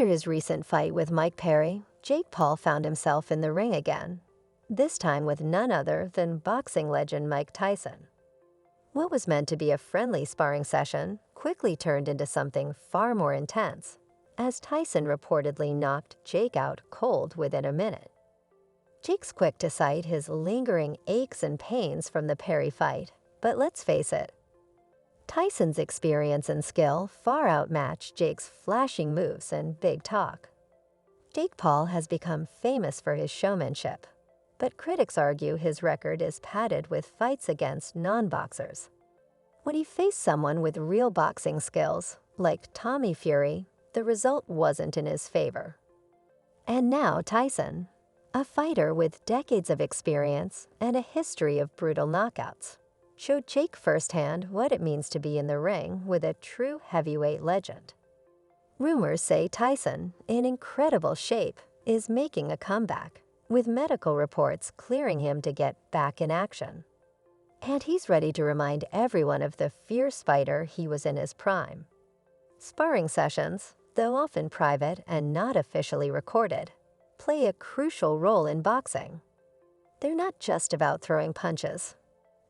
After his recent fight with Mike Perry, Jake Paul found himself in the ring again, this time with none other than boxing legend Mike Tyson. What was meant to be a friendly sparring session quickly turned into something far more intense, as Tyson reportedly knocked Jake out cold within a minute. Jake's quick to cite his lingering aches and pains from the Perry fight, but let's face it, Tyson's experience and skill far outmatched Jake's flashing moves and big talk. Jake Paul has become famous for his showmanship, but critics argue his record is padded with fights against non-boxers. When he faced someone with real boxing skills, like Tommy Fury, the result wasn't in his favor. And now Tyson, a fighter with decades of experience and a history of brutal knockouts, showed Jake firsthand what it means to be in the ring with a true heavyweight legend. Rumors say Tyson, in incredible shape, is making a comeback, with medical reports clearing him to get back in action. And he's ready to remind everyone of the fierce fighter he was in his prime. Sparring sessions, though often private and not officially recorded, play a crucial role in boxing. They're not just about throwing punches.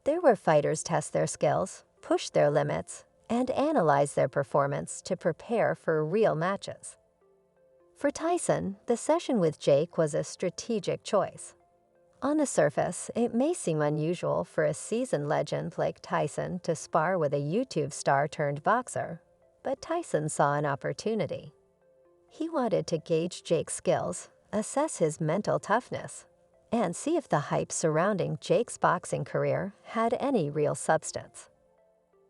They're where fighters test their skills, push their limits, and analyze their performance to prepare for real matches. For Tyson, the session with Jake was a strategic choice. On the surface, it may seem unusual for a seasoned legend like Tyson to spar with a YouTube star turned boxer, but Tyson saw an opportunity. He wanted to gauge Jake's skills, assess his mental toughness, and see if the hype surrounding Jake's boxing career had any real substance.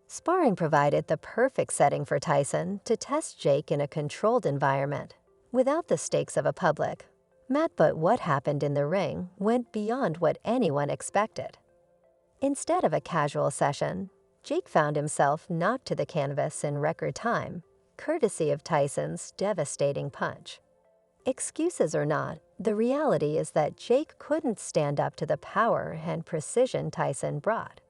Sparring provided the perfect setting for Tyson to test Jake in a controlled environment, without the stakes of a public match. But what happened in the ring went beyond what anyone expected. Instead of a casual session, Jake found himself knocked to the canvas in record time, courtesy of Tyson's devastating punch. Excuses or not, the reality is that Jake couldn't stand up to the power and precision Tyson brought.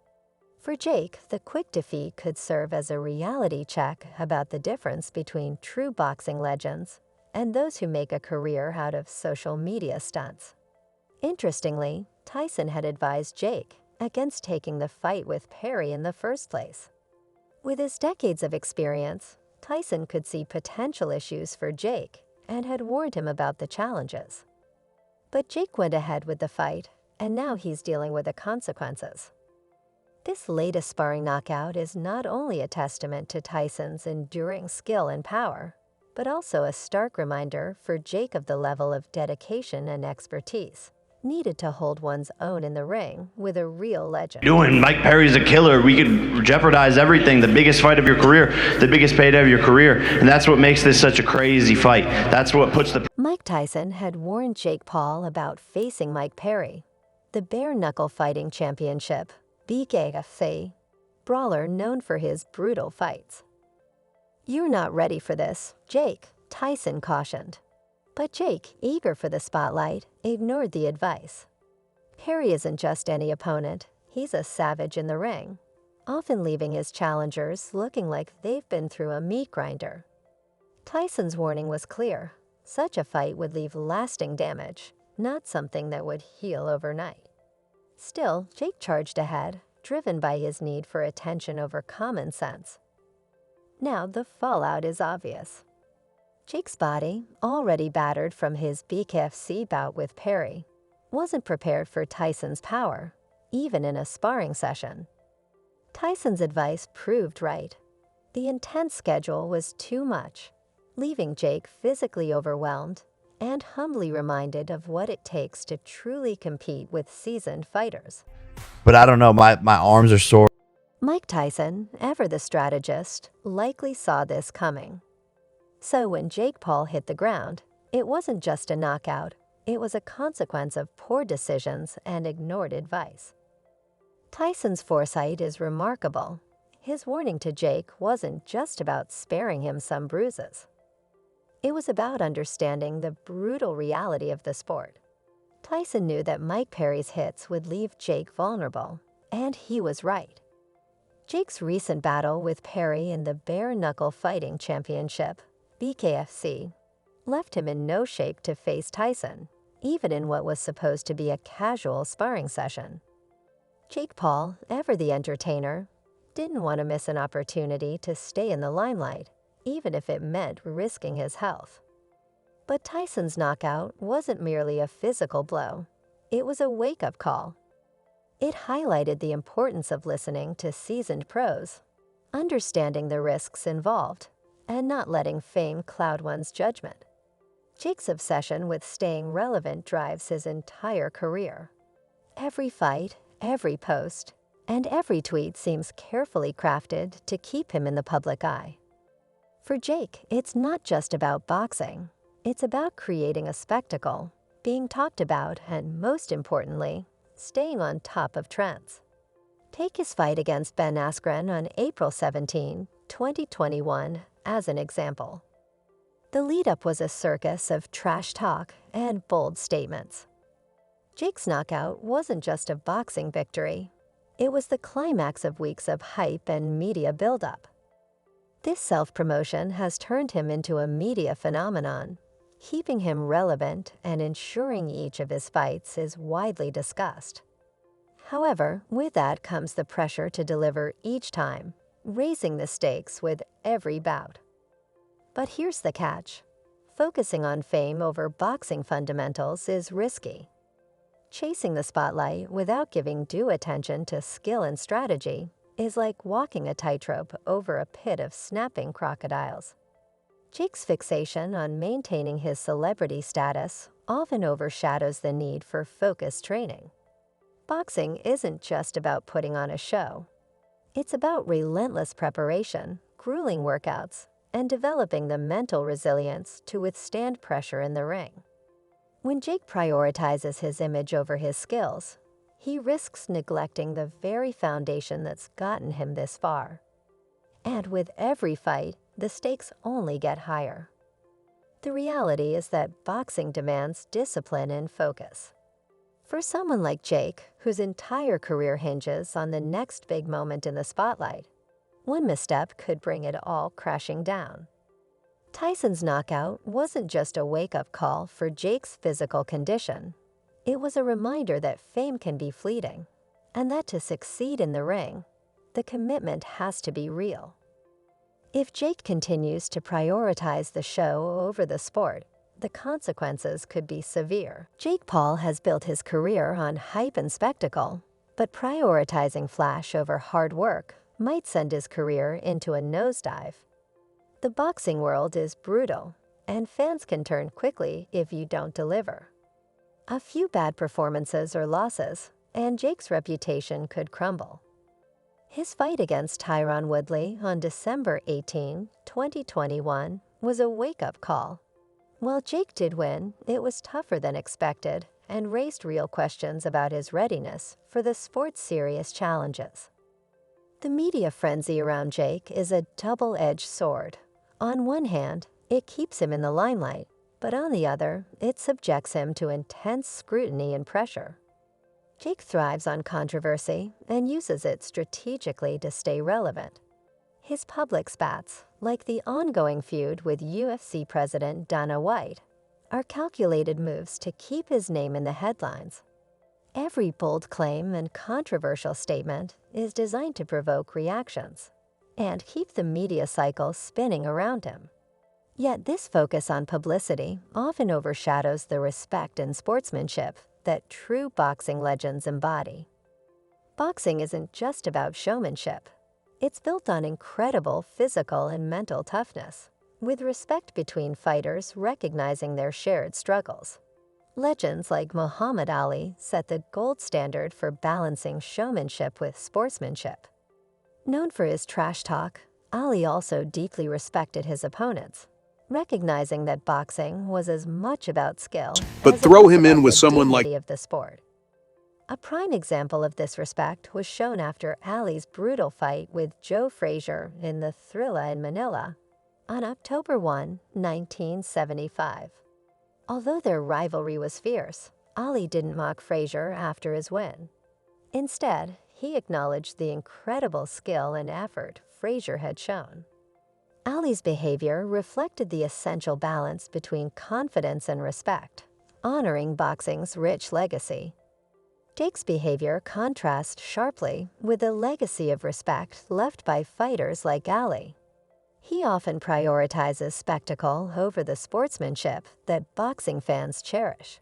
For Jake, the quick defeat could serve as a reality check about the difference between true boxing legends and those who make a career out of social media stunts. Interestingly, Tyson had advised Jake against taking the fight with Perry in the first place. With his decades of experience, Tyson could see potential issues for Jake and had warned him about the challenges. But Jake went ahead with the fight, and now he's dealing with the consequences. This latest sparring knockout is not only a testament to Tyson's enduring skill and power, but also a stark reminder for Jake of the level of dedication and expertise needed to hold one's own in the ring with a real legend. Doing Mike Perry's a killer. We could jeopardize everything, the biggest fight of your career, the biggest payday of your career, and that's what makes this such a crazy fight. That's what puts the... Mike Tyson had warned Jake Paul about facing Mike Perry, the bare-knuckle fighting championship, BKFC, brawler known for his brutal fights. "You're not ready for this, Jake," Tyson cautioned. But Jake, eager for the spotlight, ignored the advice. Perry isn't just any opponent, he's a savage in the ring, often leaving his challengers looking like they've been through a meat grinder. Tyson's warning was clear. Such a fight would leave lasting damage, not something that would heal overnight. Still, Jake charged ahead, driven by his need for attention over common sense. Now the fallout is obvious. Jake's body, already battered from his BKFC bout with Perry, wasn't prepared for Tyson's power, even in a sparring session. Tyson's advice proved right. The intense schedule was too much, leaving Jake physically overwhelmed and humbly reminded of what it takes to truly compete with seasoned fighters. But I don't know, my arms are sore. Mike Tyson, ever the strategist, likely saw this coming. So when Jake Paul hit the ground, it wasn't just a knockout, it was a consequence of poor decisions and ignored advice. Tyson's foresight is remarkable. His warning to Jake wasn't just about sparing him some bruises. It was about understanding the brutal reality of the sport. Tyson knew that Mike Perry's hits would leave Jake vulnerable, and he was right. Jake's recent battle with Perry in the bare-knuckle fighting championship, BKFC, left him in no shape to face Tyson, even in what was supposed to be a casual sparring session. Jake Paul, ever the entertainer, didn't want to miss an opportunity to stay in the limelight, even if it meant risking his health. But Tyson's knockout wasn't merely a physical blow. It was a wake-up call. It highlighted the importance of listening to seasoned pros, understanding the risks involved, and not letting fame cloud one's judgment. Jake's obsession with staying relevant drives his entire career. Every fight, every post, and every tweet seems carefully crafted to keep him in the public eye. For Jake, it's not just about boxing. It's about creating a spectacle, being talked about, and most importantly, staying on top of trends. Take his fight against Ben Askren on April 17, 2021, as an example. The lead-up was a circus of trash talk and bold statements. Jake's knockout wasn't just a boxing victory. It was the climax of weeks of hype and media buildup. This self-promotion has turned him into a media phenomenon, keeping him relevant and ensuring each of his fights is widely discussed. However, with that comes the pressure to deliver each time, raising the stakes with every bout. But here's the catch. Focusing on fame over boxing fundamentals is risky. Chasing the spotlight without giving due attention to skill and strategy is like walking a tightrope over a pit of snapping crocodiles. Jake's fixation on maintaining his celebrity status often overshadows the need for focused training. Boxing isn't just about putting on a show. It's about relentless preparation, grueling workouts, and developing the mental resilience to withstand pressure in the ring. When Jake prioritizes his image over his skills, he risks neglecting the very foundation that's gotten him this far. And with every fight, the stakes only get higher. The reality is that boxing demands discipline and focus. For someone like Jake, whose entire career hinges on the next big moment in the spotlight, one misstep could bring it all crashing down. Tyson's knockout wasn't just a wake-up call for Jake's physical condition. It was a reminder that fame can be fleeting, and that to succeed in the ring, the commitment has to be real. If Jake continues to prioritize the show over the sport, the consequences could be severe. Jake Paul has built his career on hype and spectacle, but prioritizing flash over hard work might send his career into a nosedive. The boxing world is brutal, and fans can turn quickly if you don't deliver. A few bad performances or losses, and Jake's reputation could crumble. His fight against Tyron Woodley on December 18, 2021, was a wake-up call. While Jake did win, it was tougher than expected and raised real questions about his readiness for the sport's serious challenges. The media frenzy around Jake is a double-edged sword. On one hand, it keeps him in the limelight, but on the other, it subjects him to intense scrutiny and pressure. Jake thrives on controversy and uses it strategically to stay relevant. His public spats, like the ongoing feud with UFC president Dana White, are calculated moves to keep his name in the headlines. Every bold claim and controversial statement is designed to provoke reactions and keep the media cycle spinning around him. Yet this focus on publicity often overshadows the respect and sportsmanship that true boxing legends embody. Boxing isn't just about showmanship. It's built on incredible physical and mental toughness, with respect between fighters recognizing their shared struggles. Legends like Muhammad Ali set the gold standard for balancing showmanship with sportsmanship. Known for his trash talk, Ali also deeply respected his opponents, recognizing that boxing was as much about skill But as it throw was him about in with the someone like dignity of the sport. A prime example of this respect was shown after Ali's brutal fight with Joe Frazier in the Thrilla in Manila on October 1, 1975. Although their rivalry was fierce, Ali didn't mock Frazier after his win. Instead, he acknowledged the incredible skill and effort Frazier had shown. Ali's behavior reflected the essential balance between confidence and respect, honoring boxing's rich legacy. Jake's behavior contrasts sharply with the legacy of respect left by fighters like Ali. He often prioritizes spectacle over the sportsmanship that boxing fans cherish.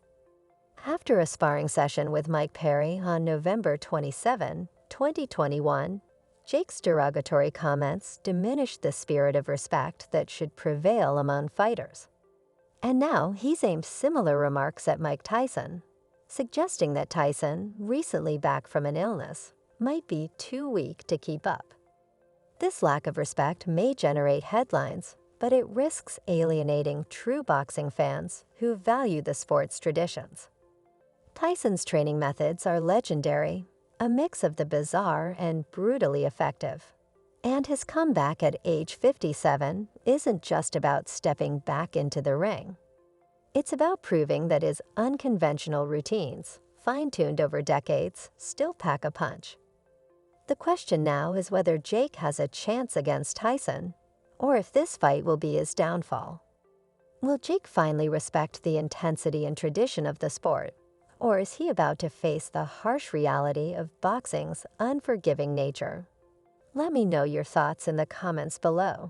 After a sparring session with Mike Perry on November 27, 2021, Jake's derogatory comments diminished the spirit of respect that should prevail among fighters. And now he's aimed similar remarks at Mike Tyson, suggesting that Tyson, recently back from an illness, might be too weak to keep up. This lack of respect may generate headlines, but it risks alienating true boxing fans who value the sport's traditions. Tyson's training methods are legendary, a mix of the bizarre and brutally effective. And his comeback at age 57 isn't just about stepping back into the ring. It's about proving that his unconventional routines, fine-tuned over decades, still pack a punch. The question now is whether Jake has a chance against Tyson, or if this fight will be his downfall. Will Jake finally respect the intensity and tradition of the sport, or is he about to face the harsh reality of boxing's unforgiving nature? Let me know your thoughts in the comments below.